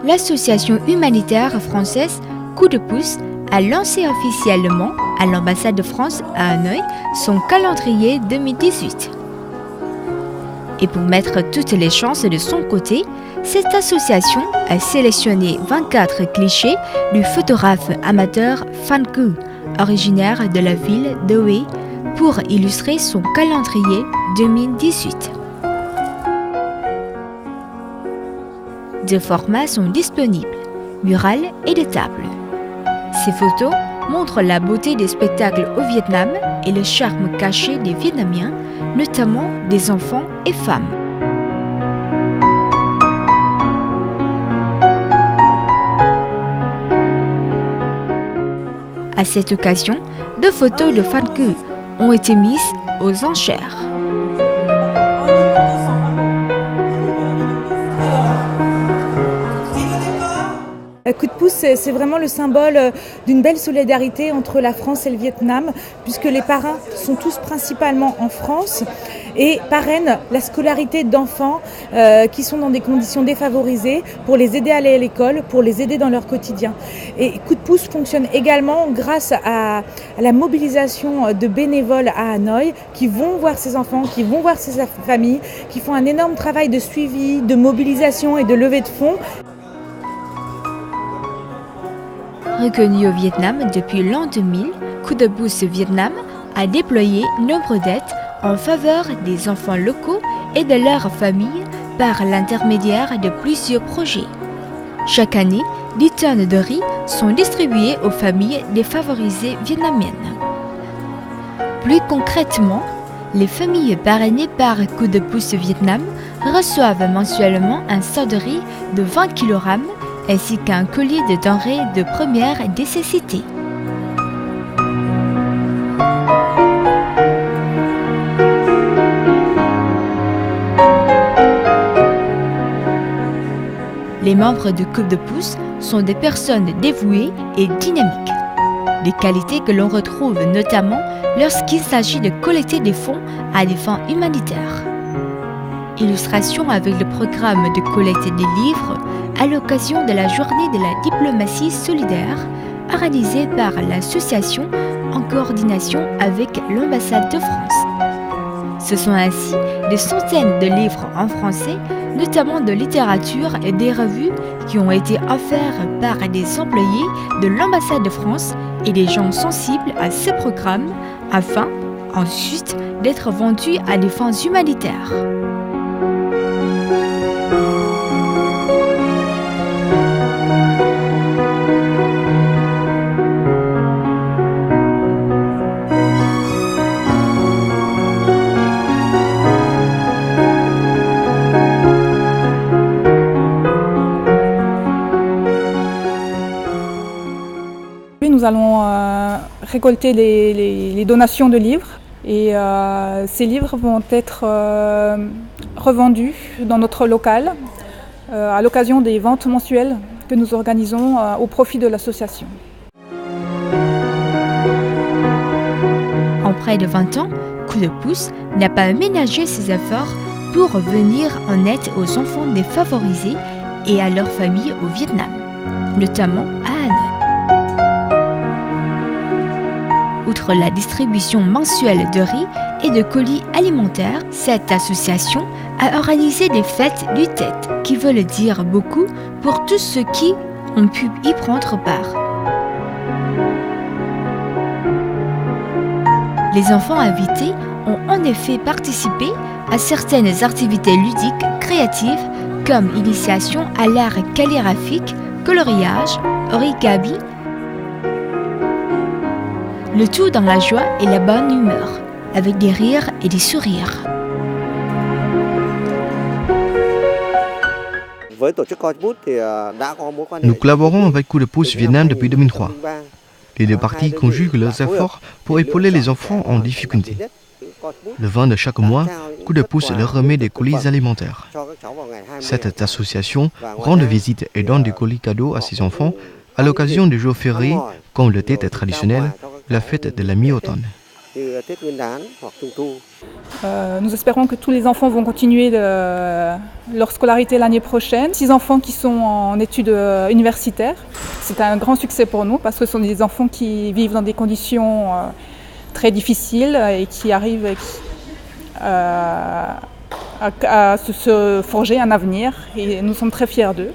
l'association humanitaire française Coup de pouce a lancé officiellement à l'ambassade de France à Hanoï son calendrier 2018. Et pour mettre toutes les chances de son côté, cette association a sélectionné 24 clichés du photographe amateur Phan Cu, originaire de la ville d'Hue, pour illustrer son calendrier 2018. Deux formats sont disponibles, mural et de table. Ces photos montrent la beauté des spectacles au Vietnam et le charme caché des Vietnamiens, notamment des enfants et femmes. À cette occasion, 2 photos de Phan Cu ont été mises aux enchères. Coup de pouce, c'est vraiment le symbole d'une belle solidarité entre la France et le Vietnam, puisque les parrains sont tous principalement en France et parrainent la scolarité d'enfants qui sont dans des conditions défavorisées pour les aider à aller à l'école, pour les aider dans leur quotidien. Et Coup de pouce fonctionne également grâce à la mobilisation de bénévoles à Hanoï qui vont voir ces enfants, qui vont voir ces familles, qui font un énorme travail de suivi, de mobilisation et de levée de fonds. Reconnu au Vietnam depuis l'an 2000, Coup de pouce Vietnam a déployé nombre d'aides en faveur des enfants locaux et de leurs familles par l'intermédiaire de plusieurs projets. Chaque année, 10 tonnes de riz sont distribuées aux familles défavorisées vietnamiennes. Plus concrètement, les familles parrainées par Coup de pouce Vietnam reçoivent mensuellement un sac de riz de 20 kg ainsi qu'un collier de denrées de première nécessité. Les membres de Coup de pouce sont des personnes dévouées et dynamiques. Des qualités que l'on retrouve notamment lorsqu'il s'agit de collecter des fonds à des fins humanitaires. Illustration avec le programme de collecte des livres à l'occasion de la journée de la diplomatie solidaire organisée par l'association en coordination avec l'ambassade de France. Ce sont ainsi des centaines de livres en français, notamment de littérature et des revues qui ont été offerts par des employés de l'ambassade de France et des gens sensibles à ce programme afin, ensuite, d'être vendus à des fins humanitaires. Nous allons récolter les donations de livres et ces livres vont être revendus dans notre local à l'occasion des ventes mensuelles que nous organisons au profit de l'association. En près de 20 ans, Coup de pouce n'a pas ménagé ses efforts pour venir en aide aux enfants défavorisés et à leurs familles au Vietnam, notamment à Hanoï. Outre la distribution mensuelle de riz et de colis alimentaires, cette association a organisé des fêtes du Tết qui veulent dire beaucoup pour tous ceux qui ont pu y prendre part. Les enfants invités ont en effet participé à certaines activités ludiques créatives comme initiation à l'art calligraphique, coloriage, origami, le tout dans la joie et la bonne humeur, avec des rires et des sourires. Nous collaborons avec Coup de pouce Vietnam depuis 2003. Les deux parties conjuguent leurs efforts pour épauler les enfants en difficulté. Le 20 de chaque mois, Coup de pouce leur remet des colis alimentaires. Cette association rend visite et donne des colis cadeaux à ses enfants à l'occasion du jour férié, comme le Tết traditionnel, la fête de la mi-automne. Nous espérons que tous les enfants vont continuer leur scolarité l'année prochaine. 6 enfants qui sont en études universitaires. C'est un grand succès pour nous parce que ce sont des enfants qui vivent dans des conditions très difficiles et qui arrivent à se forger un avenir. Et nous sommes très fiers d'eux.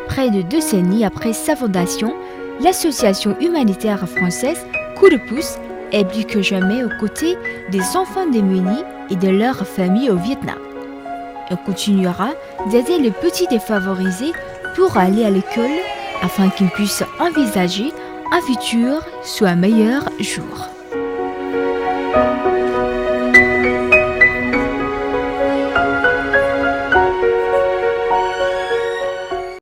Près de 2 décennies après sa fondation, l'association humanitaire française Coup de pouce est plus que jamais aux côtés des enfants démunis et de leurs familles au Vietnam. On continuera d'aider les petits défavorisés pour aller à l'école afin qu'ils puissent envisager un futur sous un meilleur jour.